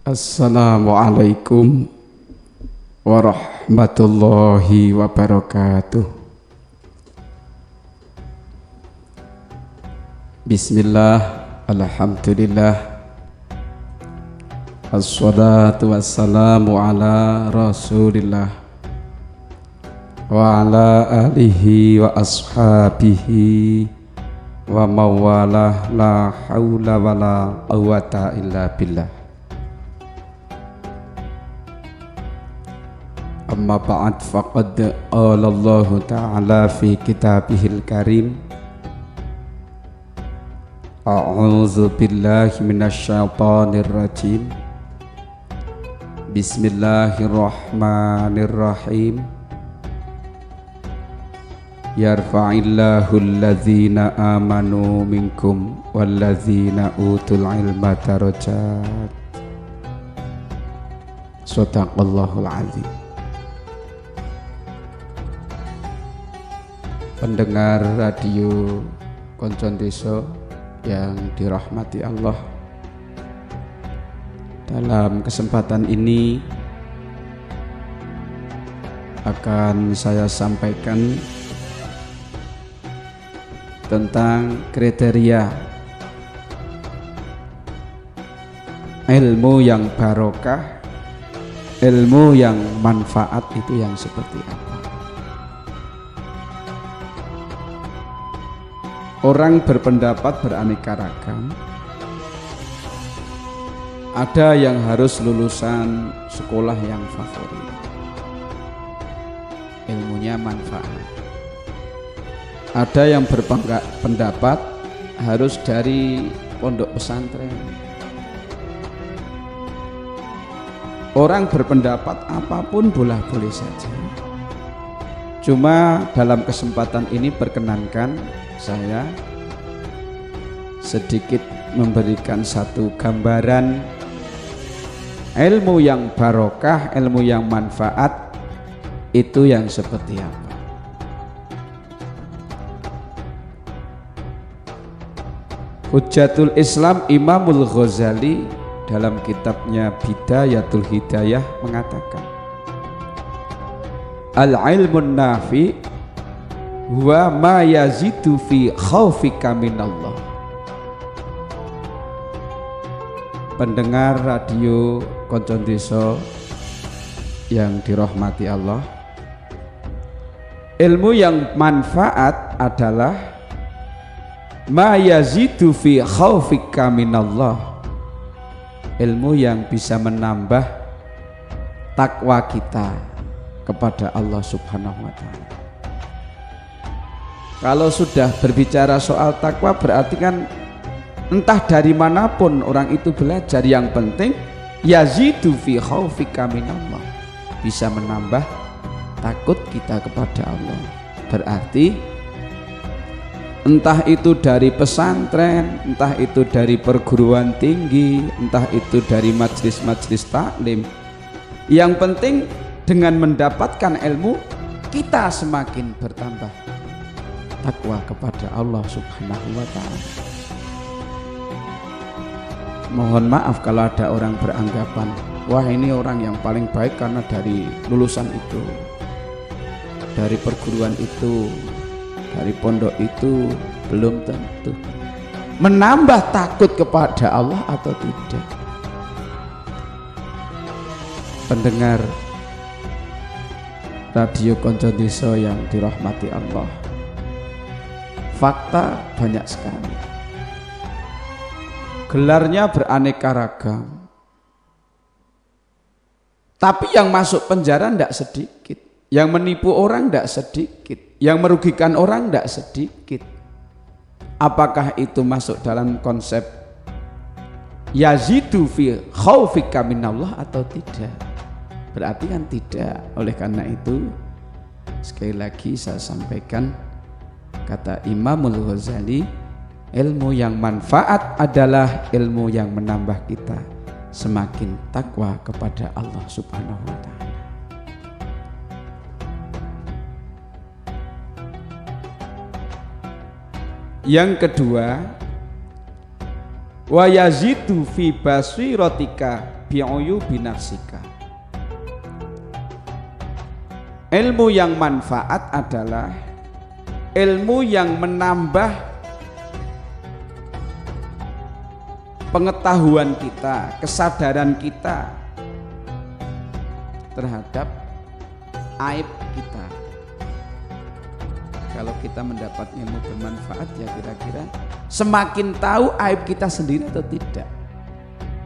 Assalamualaikum warahmatullahi wabarakatuh. Bismillah, alhamdulillah, assalatu wassalamu ala rasulillah wa ala alihi wa ashabihi wa mawalah, la hawla wa la quwwata illa billah. Amma ba'd, faqad qala Allah ta'ala fi kitabihil karim, a'udzu billahi minasyaitonir rajim, bismillahirrahmanirrahim, yarfa'illahu alladzina amanu minkum walladzina utul ilma darajat. Shadaqallahul azim. Pendengar radio Koncon Desa yang dirahmati Allah, dalam kesempatan ini akan saya sampaikan tentang kriteria ilmu yang barokah, ilmu yang manfaat itu yang seperti apa. Orang berpendapat beraneka ragam. Ada yang harus lulusan sekolah yang favorit, ilmunya manfaat. Ada yang berpendapat harus dari pondok pesantren. Orang berpendapat apapun boleh saja. Cuma dalam kesempatan ini perkenankan saya sedikit memberikan satu gambaran ilmu yang barokah, ilmu yang manfaat itu yang seperti apa. Hujjatul Islam Imamul Ghazali dalam kitabnya Bidayatul Hidayah mengatakan, al-ilmun nafi wa ma yazidu fi khaufika minallah. Pendengar radio Koncon Desa yang dirahmati Allah, ilmu yang manfaat adalah ma yazidu fi khaufika minallah, ilmu yang bisa menambah takwa kita kepada Allah Subhanahu wa ta'ala. Kalau sudah berbicara soal takwa berarti kan entah dari manapun orang itu belajar, yang penting yazidu fi khaufika minallah, bisa menambah takut kita kepada Allah. Berarti entah itu dari pesantren, entah itu dari perguruan tinggi, entah itu dari majelis-majelis taklim, yang penting dengan mendapatkan ilmu kita semakin bertambah takwa kepada Allah Subhanahu wa ta'ala. Mohon maaf kalau ada orang beranggapan, wah ini orang yang paling baik karena dari lulusan itu, dari perguruan itu, dari pondok itu. Belum tentu menambah takut kepada Allah atau tidak. Pendengar radio Koncon Desa yang dirahmati Allah, fakta banyak sekali. Gelarnya beraneka ragam, tapi yang masuk penjara tidak sedikit, yang menipu orang tidak sedikit, yang merugikan orang tidak sedikit. Apakah itu masuk dalam konsep yazidu fi khaufika minallah atau tidak? Berarti kan tidak. Oleh karena itu sekali lagi saya sampaikan kata Imamul Ghazali, Ilmu yang manfaat adalah ilmu yang menambah kita semakin takwa kepada Allah Subhanahu wa ta'ala. Yang kedua, wa yazidu fi basiratika bi'uyubi nafsika. Ilmu yang manfaat adalah ilmu yang menambah pengetahuan kita, kesadaran kita terhadap aib kita. Kalau kita mendapat ilmu bermanfaat, ya kira-kira semakin tahu aib kita sendiri atau tidak.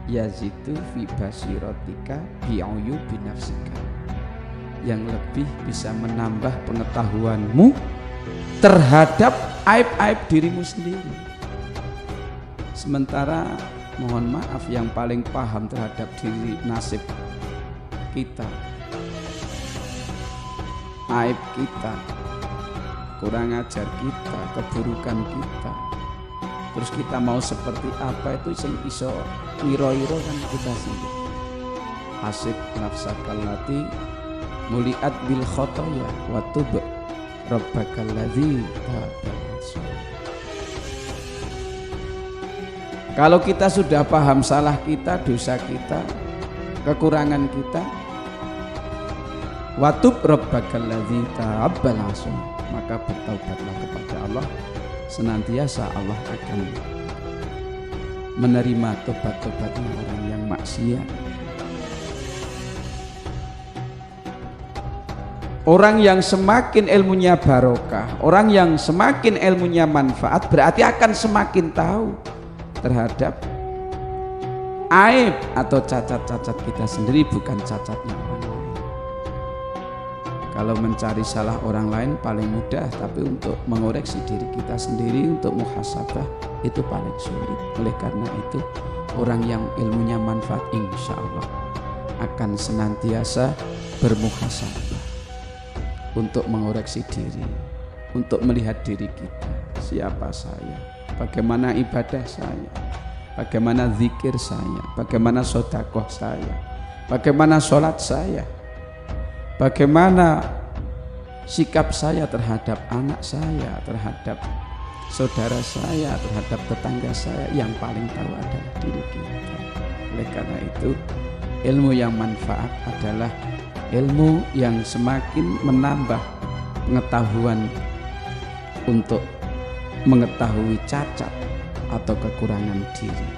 Yazidu fi basiratika bi'uyubi nafsika. Yang lebih bisa menambah pengetahuanmu terhadap aib-aib dirimu sendiri. Sementara mohon maaf, yang paling paham terhadap diri nasib kita, aib kita, kurang ajar kita, keburukan kita, terus kita mau seperti apa, itu sing iso ngiro-iro kan kita sendiri. Hasib nafsakallati muliat bil khotoya wa tub rabbakal ladzi tabal. Kalau kita sudah paham salah kita, dosa kita, kekurangan kita, wa tub rabbakal ladzi tabal, maka bertaubatlah kepada Allah. Senantiasa Allah akan menerima tobat-tobatnya orang yang maksiat. Orang yang semakin ilmunya barokah, orang yang semakin ilmunya manfaat, berarti akan semakin tahu terhadap aib atau cacat-cacat kita sendiri, bukan cacatnya orang lain. Kalau mencari salah orang lain paling mudah, tapi untuk mengoreksi diri kita sendiri, untuk muhasabah, itu paling sulit. Oleh karena itu, orang yang ilmunya manfaat insya Allah akan senantiasa bermuhasabah untuk mengoreksi diri, untuk melihat diri kita. Siapa saya? Bagaimana ibadah saya? Bagaimana zikir saya? Bagaimana sedekah saya? Bagaimana sholat saya? Bagaimana sikap saya terhadap anak saya, terhadap saudara saya, terhadap tetangga saya? Yang paling tahu adalah diri kita. Oleh karena itu, ilmu yang manfaat adalah ilmu yang semakin menambah pengetahuan untuk mengetahui cacat atau kekurangan diri.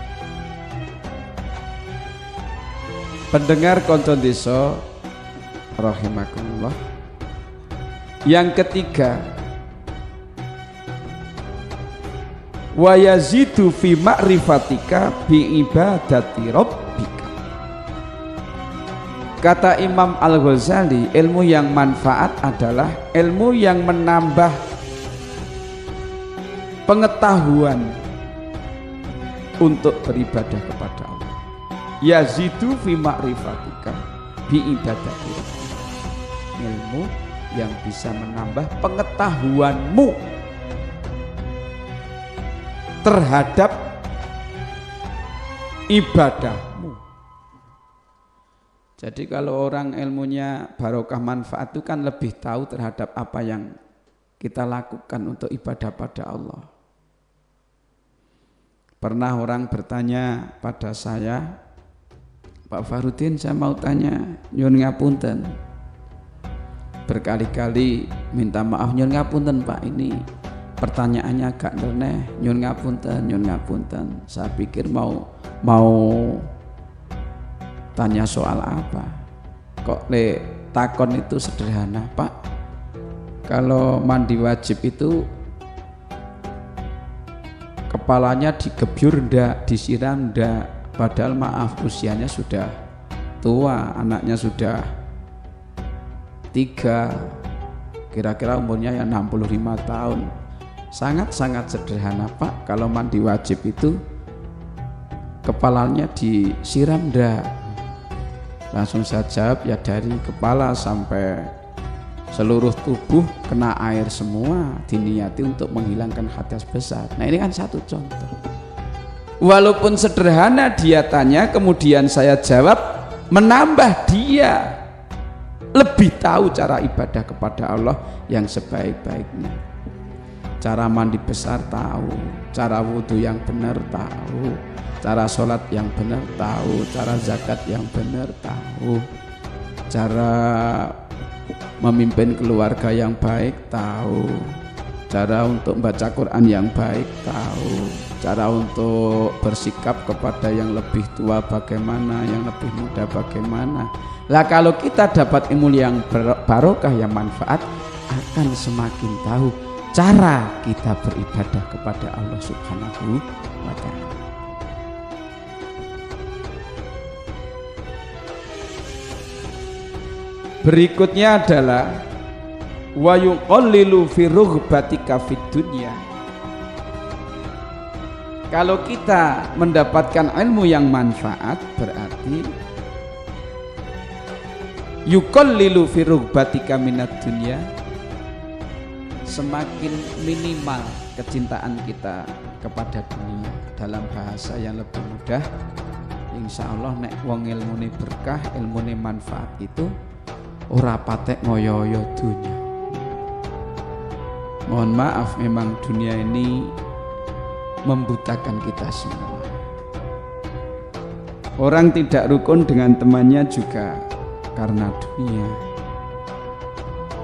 Pendengar Konco Desa rahimakumullah. Yang ketiga, wa yazidu fi ma'rifatika bi ibadati rabbika. Kata Imam Al-Ghazali, ilmu yang manfaat adalah ilmu yang menambah pengetahuan untuk beribadah kepada Allah. Yazidu fi ma'rifatika bi ibadati rabbika. Ilmu yang bisa menambah pengetahuanmu terhadap ibadahmu. Jadi kalau orang ilmunya barokah manfaat itu kan lebih tahu terhadap apa yang kita lakukan untuk ibadah pada Allah. Pernah orang bertanya pada saya, Pak Farudin, saya mau tanya, nyun ngapunten. Berkali-kali minta maaf, nyun ngapunten Pak, ini pertanyaannya agak nyeleneh, nyun ngapunten, nyun ngapunten. Saya pikir mau tanya soal apa? Kok le takon itu sederhana, Pak. Kalau mandi wajib itu kepalanya digebyur ndak, disiram ndak, padahal maaf usianya sudah tua, anaknya sudah 3, kira-kira umurnya ya 65 tahun. Sangat-sangat sederhana Pak, kalau mandi wajib itu kepalanya disiram ndak? Langsung saya jawab, ya dari kepala sampai seluruh tubuh kena air semua, diniati untuk menghilangkan hadas besar. Nah ini kan satu contoh. Walaupun sederhana dia tanya, kemudian saya jawab, menambah dia lebih tahu cara ibadah kepada Allah yang sebaik-baiknya. Cara mandi besar tahu, cara wudhu yang benar tahu, cara sholat yang benar tahu, cara zakat yang benar tahu, cara memimpin keluarga yang baik tahu, cara untuk baca Quran yang baik tahu, cara untuk bersikap kepada yang lebih tua bagaimana, yang lebih muda bagaimana. Lah kalau kita dapat ilmu yang barokah, yang manfaat, akan semakin tahu cara kita beribadah kepada Allah Subhanahu wa ta'ala. Berikutnya adalah wa yuqallilu fi rughbatika fid dunya. Kalau kita mendapatkan ilmu yang manfaat, berarti yuqallilu fi rughbatika minad dunya, semakin minimal kecintaan kita kepada dunia. Dalam bahasa yang lebih mudah, insya Allah nek wong ilmune berkah, ilmune manfaat itu ora patek ngoyo-oyo dunia. Mohon maaf, memang dunia ini membutakan kita semua. Orang tidak rukun dengan temannya juga karena dunia.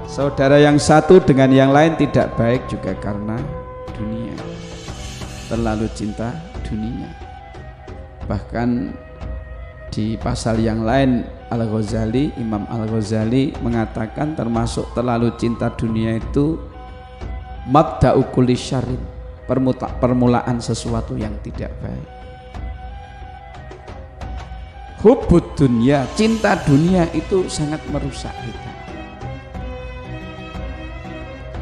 Saudara yang satu dengan yang lain tidak baik juga karena dunia. Terlalu cinta dunia. Bahkan di pasal yang lain, Al-Ghazali, Imam Al-Ghazali mengatakan termasuk terlalu cinta dunia itu mabda'u kulli syarrin, permulaan sesuatu yang tidak baik. Hubbud dunya, cinta dunia itu sangat merusak kita.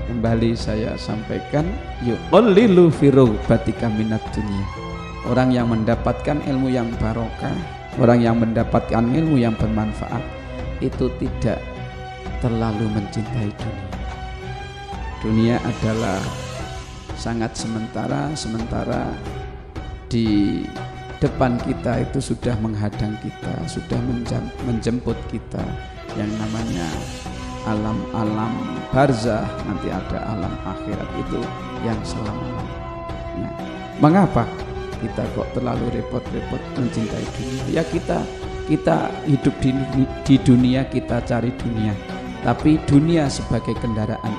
Kembali saya sampaikan, yuqallilu fi rughbatika minad dunya. Orang yang mendapatkan ilmu yang barokah, orang yang mendapatkan ilmu yang bermanfaat itu tidak terlalu mencintai dunia. Dunia adalah sangat sementara, sementara di depan kita itu sudah menghadang kita, sudah menjemput kita yang namanya alam-alam barzah, nanti ada alam akhirat itu yang selama-lamanya. Mengapa kita kok terlalu repot-repot mencintai dunia? Ya kita hidup di dunia, kita cari dunia, tapi dunia sebagai kendaraan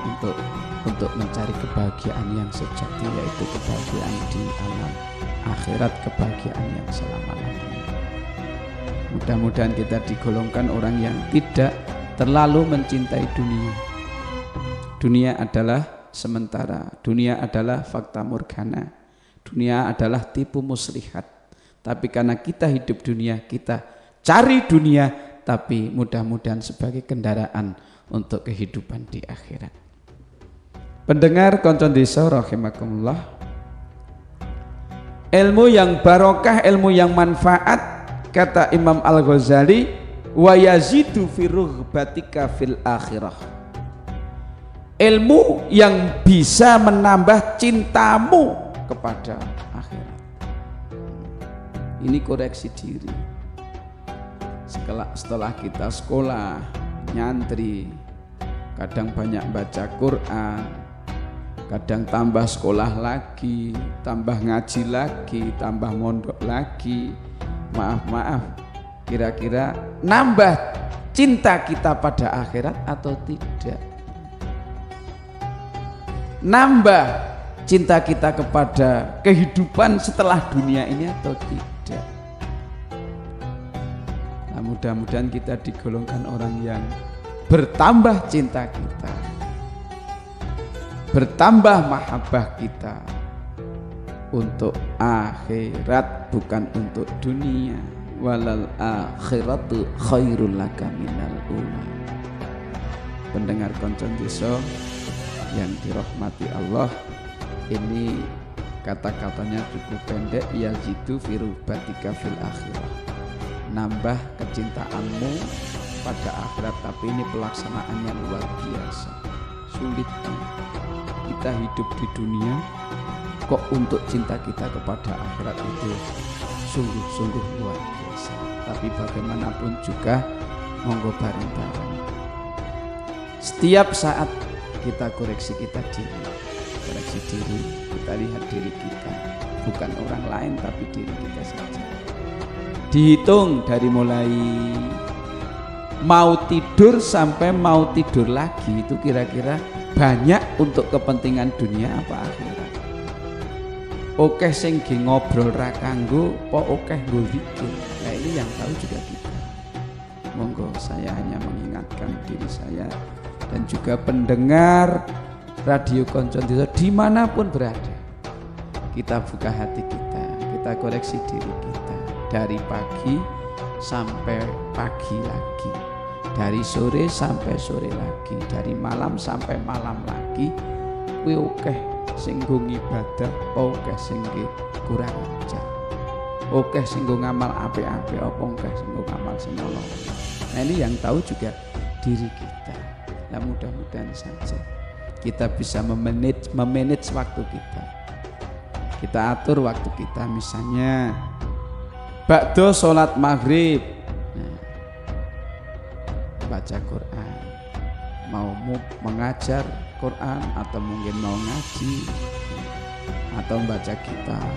untuk mencari kebahagiaan yang sejati, yaitu kebahagiaan di alam akhirat, kebahagiaan yang selama-lamanya. Mudah-mudahan kita digolongkan orang yang tidak terlalu mencintai dunia. Dunia adalah sementara, dunia adalah fakta morgana, dunia adalah tipu muslihat. Tapi karena kita hidup dunia, kita cari dunia, tapi mudah-mudahan sebagai kendaraan untuk kehidupan di akhirat. Pendengar Konco Desa rahimakumullah, ilmu yang barokah, ilmu yang manfaat, kata Imam Al-Ghazali, wa yazidu fi rughbatika fil akhirah. Ilmu yang bisa menambah cintamu kepada akhirat. Ini koreksi diri. Setelah kita sekolah, nyantri, kadang banyak baca Quran, kadang tambah sekolah lagi, tambah ngaji lagi, tambah mondok lagi. Maaf, kira-kira nambah cinta kita pada akhirat atau tidak? Nambah cinta kita kepada kehidupan setelah dunia ini atau tidak? Nah, mudah-mudahan kita digolongkan orang yang bertambah cinta kita, bertambah mahabbah kita untuk akhirat, bukan untuk dunia. Walal akhiratu khairul laka minal ula. Pendengar Konco Desa yang dirahmati Allah, ini kata-katanya cukup pendek, yazidu fi rughbatika fil akhirah. Nambah kecintaanmu pada akhirat, tapi ini pelaksanaannya luar biasa sulit. Kita hidup di dunia kok untuk cinta kita kepada akhirat itu sungguh-sungguh luar biasa. Tapi bagaimanapun juga monggo bareng-bareng setiap saat kita koreksi diri, kita lihat diri kita, bukan orang lain tapi diri kita saja. Dihitung dari mulai mau tidur sampai mau tidur lagi, itu kira-kira banyak untuk kepentingan dunia apa akhirat. Oke sing ngobrol ra kanggo apa oke nggo zikir. Nah ini yang tahu juga kita. Monggo saya hanya mengingatkan diri saya dan juga pendengar Radio Konco Desa dimanapun berada, kita buka hati kita koreksi diri kita dari pagi sampai pagi lagi, dari sore sampai sore lagi, dari malam sampai malam lagi. Kuwi akeh sing nggo ibadah, akeh sing kurang ajar, akeh sing nggo ngamal apik-apik, apa akeh sing nggo ngamal sing nolong. Nah ini yang tahu juga diri kita. Nah mudah-mudahan saja kita bisa memanage waktu kita. Kita atur waktu kita, misalnya ba'da sholat maghrib baca Quran, mau mengajar Quran atau mungkin mau ngaji atau membaca kitab.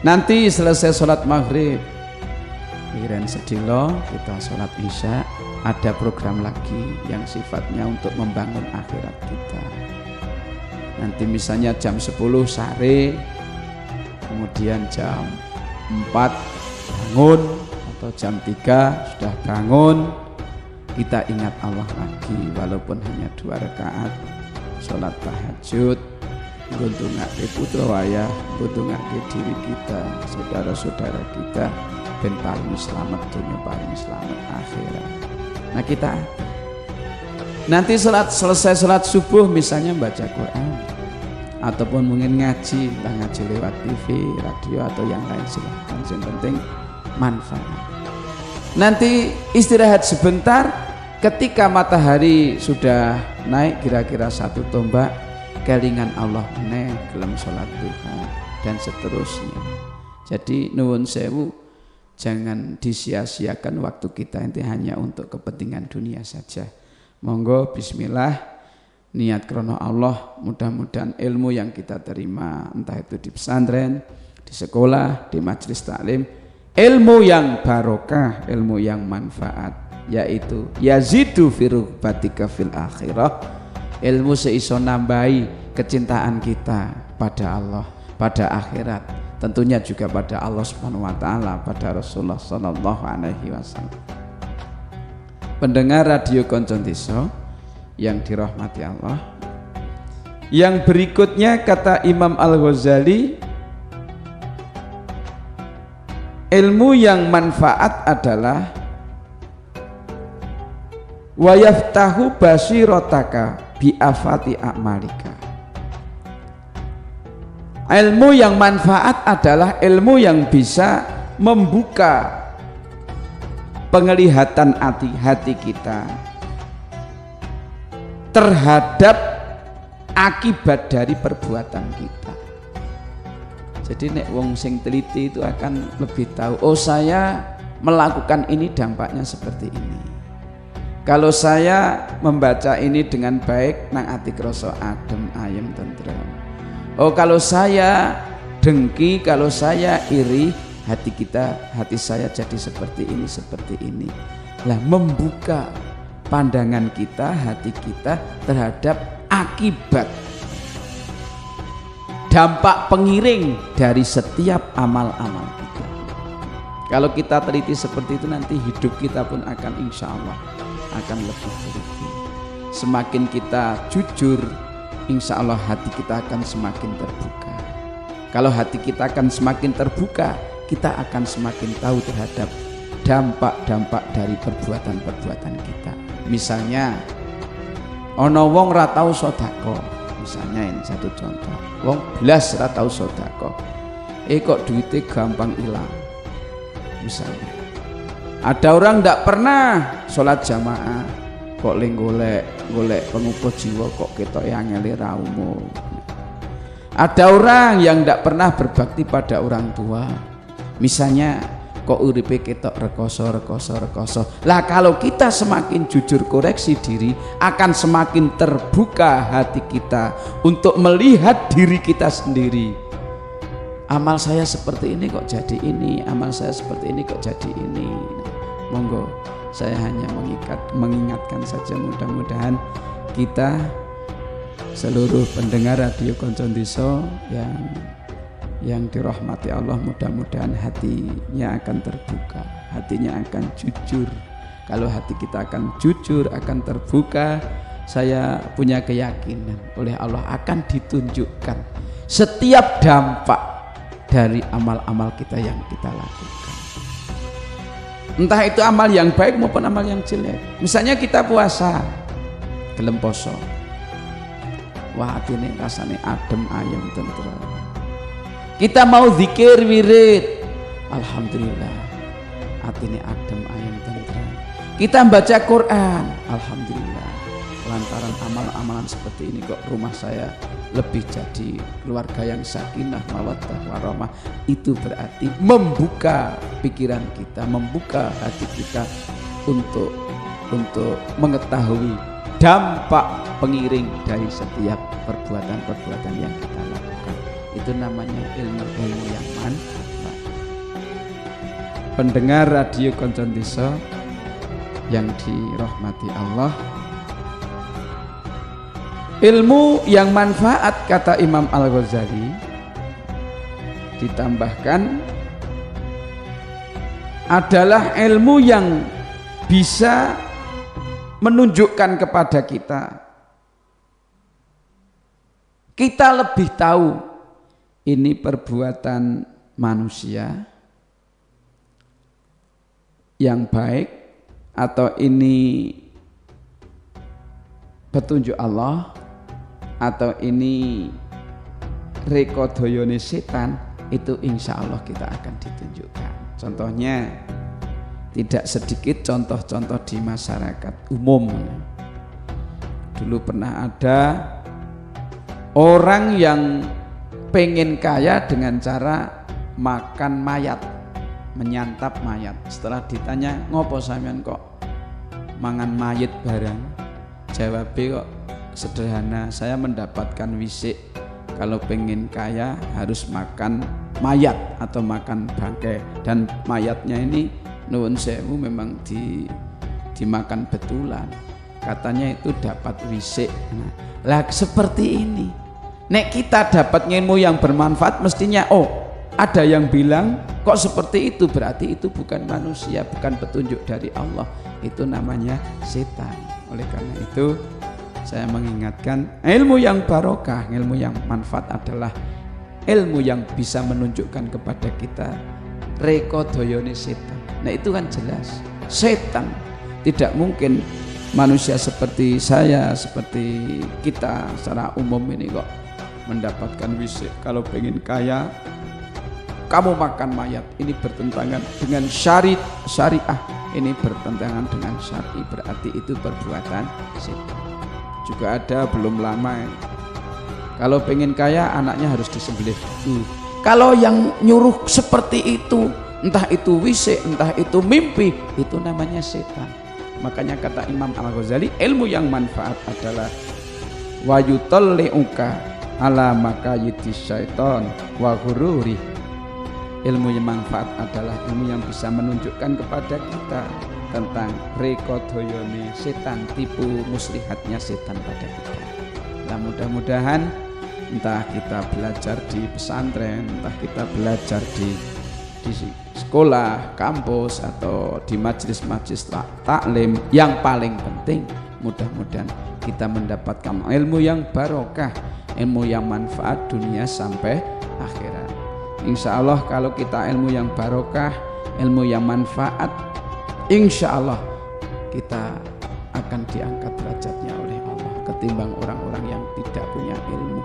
Nanti selesai sholat maghrib pikiran sedilo kita sholat isya, ada program lagi yang sifatnya untuk membangun akhirat kita. Nanti misalnya jam 10 sore, kemudian jam 4 bangun atau jam 3 sudah bangun, kita ingat Allah lagi walaupun hanya 2 rakaat sholat tahajud, nguntungake putra wayah, nguntungake diri kita, saudara-saudara kita ben paling selamat dunia, paling selamat akhirat. Nah kita nanti selesai sholat subuh misalnya baca Quran ataupun mungkin ngaji, entah ngaji lewat TV, radio atau yang lain, silahkan, yang penting manfaat. Nanti istirahat sebentar, ketika matahari sudah naik kira-kira 1 tombak, kelingan Allah meneh gelem sholat duha dan seterusnya. Jadi nuwun sewu, jangan disia-siakan waktu kita ini hanya untuk kepentingan dunia saja. Monggo bismillah, niat krono Allah, mudah-mudahan ilmu yang kita terima entah itu di pesantren, di sekolah, di majelis taklim, ilmu yang barokah, ilmu yang manfaat, yaitu yazidu firubatika fil akhirah, ilmu seiso nambahi kecintaan kita pada Allah, pada akhirat, tentunya juga pada Allah Subhanahu wa taala, pada Rasulullah sallallahu alaihi wasallam. Pendengar Radio Konco Desa yang dirahmati Allah, yang berikutnya kata Imam Al-Ghazali, ilmu yang manfaat adalah wa yaftahu basirataka bi afati a'malika. Ilmu yang manfaat adalah ilmu yang bisa membuka penglihatan hati kita terhadap akibat dari perbuatan kita. Jadi nek wong sing teliti itu akan lebih tahu, oh saya melakukan ini dampaknya seperti ini. Kalau saya membaca ini dengan baik, nang ati krasa adem ayem tentrem. Oh kalau saya dengki, kalau saya iri, hati saya jadi seperti ini. Lah membuka pandangan kita, hati kita terhadap akibat, dampak pengiring dari setiap amal-amal kita. Kalau kita teliti seperti itu, nanti hidup kita pun akan insya Allah akan lebih teliti. Semakin kita jujur, insya Allah hati kita akan semakin terbuka. Kalau hati kita akan semakin terbuka, kita akan semakin tahu terhadap dampak-dampak dari perbuatan-perbuatan kita. Misalnya ono wong ra tau sedekah, misalnya ini satu contoh, wong blas ra tau sedekah, kok duitnya gampang hilang misalnya. Ada orang tidak pernah sholat jamaah, kok golek pengubah jiwa kok ketok yang ngeli raumu. Ada orang yang tidak pernah berbakti pada orang tua, misalnya kok uripe ketok rekoso. Lah kalau kita semakin jujur koreksi diri, akan semakin terbuka hati kita untuk melihat diri kita sendiri. Amal saya seperti ini kok jadi ini, amal saya seperti ini kok jadi ini. Monggo, saya hanya mengingatkan saja, mudah-mudahan kita seluruh pendengar radio Konco Deso yang dirahmati Allah, mudah-mudahan hatinya akan terbuka, hatinya akan jujur. Kalau hati kita akan jujur, akan terbuka, saya punya keyakinan oleh Allah akan ditunjukkan setiap dampak dari amal-amal kita yang kita lakukan. Entah itu amal yang baik maupun amal yang jelek. Misalnya kita puasa, gelem poso, wah atine rasane adem ayem tentrem. Kita mau zikir wirid, alhamdulillah atine adem ayem tentrem. Kita baca Quran, alhamdulillah. Lantaran amal-amalan seperti ini kok rumah saya lebih jadi keluarga yang sakinah mawaddah warahmah. Itu berarti membuka pikiran kita, membuka hati kita untuk mengetahui dampak pengiring dari setiap perbuatan-perbuatan yang kita lakukan. Itu namanya ilmu yang manfaat. Pendengar radio Konco Deso yang dirahmati Allah, ilmu yang manfaat kata Imam Al-Ghazali ditambahkan adalah ilmu yang bisa menunjukkan kepada kita lebih tahu ini perbuatan manusia yang baik atau ini petunjuk Allah atau ini rekodoyone setan. Itu insya Allah kita akan ditunjukkan. Contohnya tidak sedikit contoh-contoh di masyarakat umum. Dulu pernah ada orang yang pengen kaya dengan cara makan mayat, menyantap mayat. Setelah ditanya, ngopo sampean kok mangan mayat barang? Jawabnya kok sederhana, saya mendapatkan wisik kalau pengen kaya harus makan mayat atau makan bangkai, dan mayatnya ini nuwun sewu memang dimakan betulan, katanya itu dapat wisik. Nah, lah seperti ini, nek kita dapat ilmu yang bermanfaat mestinya ada yang bilang kok seperti itu, berarti itu bukan manusia, bukan petunjuk dari Allah, itu namanya setan. Oleh karena itu saya mengingatkan, ilmu yang barokah, ilmu yang manfaat adalah ilmu yang bisa menunjukkan kepada kita rekodoyone setan. Nah itu kan jelas setan. Tidak mungkin manusia seperti saya, seperti kita secara umum ini kok mendapatkan wisik kalau pengen kaya kamu makan mayat. Ini bertentangan dengan syariah, ini bertentangan dengan syar'i, berarti itu perbuatan setan. Juga ada belum lama kalau pengen kaya anaknya harus disembelih. Kalau yang nyuruh seperti itu, entah itu wisik, entah itu mimpi, itu namanya setan. Makanya kata Imam Al-Ghazali, ilmu yang manfaat adalah wayutalli'uka ala makayidis syaiton wa ghururi. Ilmu yang manfaat adalah ilmu yang bisa menunjukkan kepada kita tentang rekodoyone setan, tipu muslihatnya setan pada kita. Nah mudah-mudahan entah kita belajar di pesantren, entah kita belajar di sekolah, kampus, atau di majelis-majelis taklim, yang paling penting mudah-mudahan kita mendapatkan ilmu yang barokah, ilmu yang manfaat dunia sampai akhirat. Insya Allah kalau kita ilmu yang barokah, ilmu yang manfaat, insya Allah kita akan diangkat derajatnya oleh Allah ketimbang orang-orang yang tidak punya ilmu.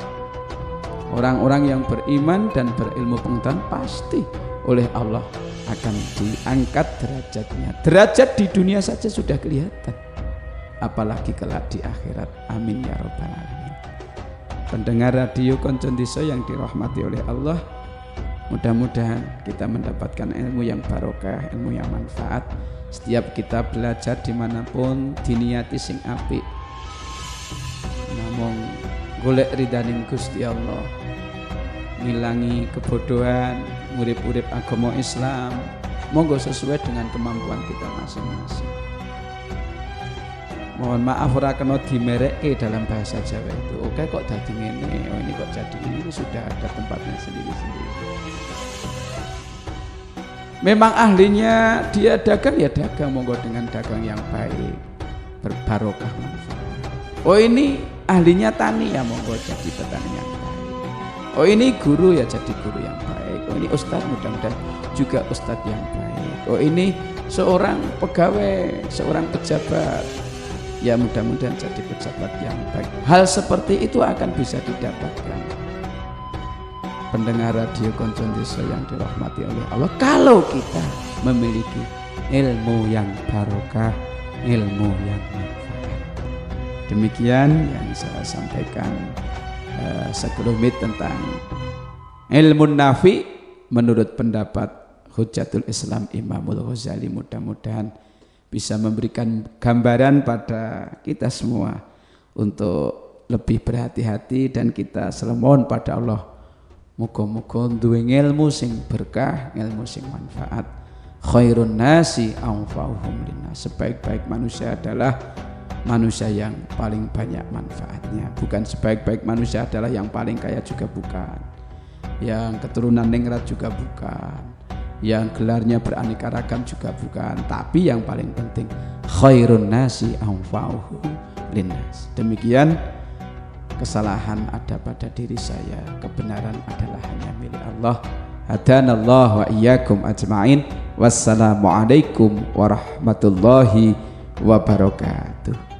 Orang-orang yang beriman dan berilmu pengetahuan pasti oleh Allah akan diangkat derajatnya. Derajat di dunia saja sudah kelihatan, apalagi kelak di akhirat. Amin ya rabbal alamin. Pendengar radio Konco Desa yang dirahmati oleh Allah, mudah-mudahan kita mendapatkan ilmu yang barokah, ilmu yang manfaat. Setiap kita belajar dimanapun diniati sing apik, namung golek ridhaning Gusti Allah, ngilangi kebodohan, urip-urip agama Islam, monggo sesuai dengan kemampuan kita masing-masing. Mohon maaf ora kena dimerekke dalam bahasa Jawa itu. Oke kok dadi ngene, oh ini kok jadi ini sudah ada tempatnya sendiri-sendiri. Memang ahlinya dia dagang ya dagang, monggo dengan dagang yang baik, berbarokah manfaat. Oh ini ahlinya tani ya monggo jadi petani yang baik. Oh ini guru ya jadi guru yang baik. Oh ini ustadz mudah-mudahan juga ustadz yang baik. Oh ini seorang pegawai, seorang pejabat, ya mudah-mudahan jadi pejabat yang baik. Hal seperti itu akan bisa didapatkan. Pendengar radio Konco Desa yang dirahmati oleh Allah, kalau kita memiliki ilmu yang barokah, ilmu yang manfaat. Demikian yang saya sampaikan sekelumit tentang ilmu nafi menurut pendapat Hujjatul Islam Imamul Ghazali. Mudah-mudahan bisa memberikan gambaran pada kita semua untuk lebih berhati-hati, dan kita selalu mohon pada Allah muga-muga duwe ilmu sing berkah, ilmu sing manfaat. Khairun nasi anfa'uhum linnas. Sebaik-baik manusia adalah manusia yang paling banyak manfaatnya. Bukan sebaik-baik manusia adalah yang paling kaya juga bukan. Yang keturunan ningrat juga bukan. Yang gelarnya beraneka ragam juga bukan. Tapi yang paling penting khairun nasi anfa'uhum linnas. Demikian. Kesalahan ada pada diri saya, kebenaran adalah hanya milik Allah. Hadanallah wa iyyakum ajma'in. Wassalamualaikum warahmatullahi wabarakatuh.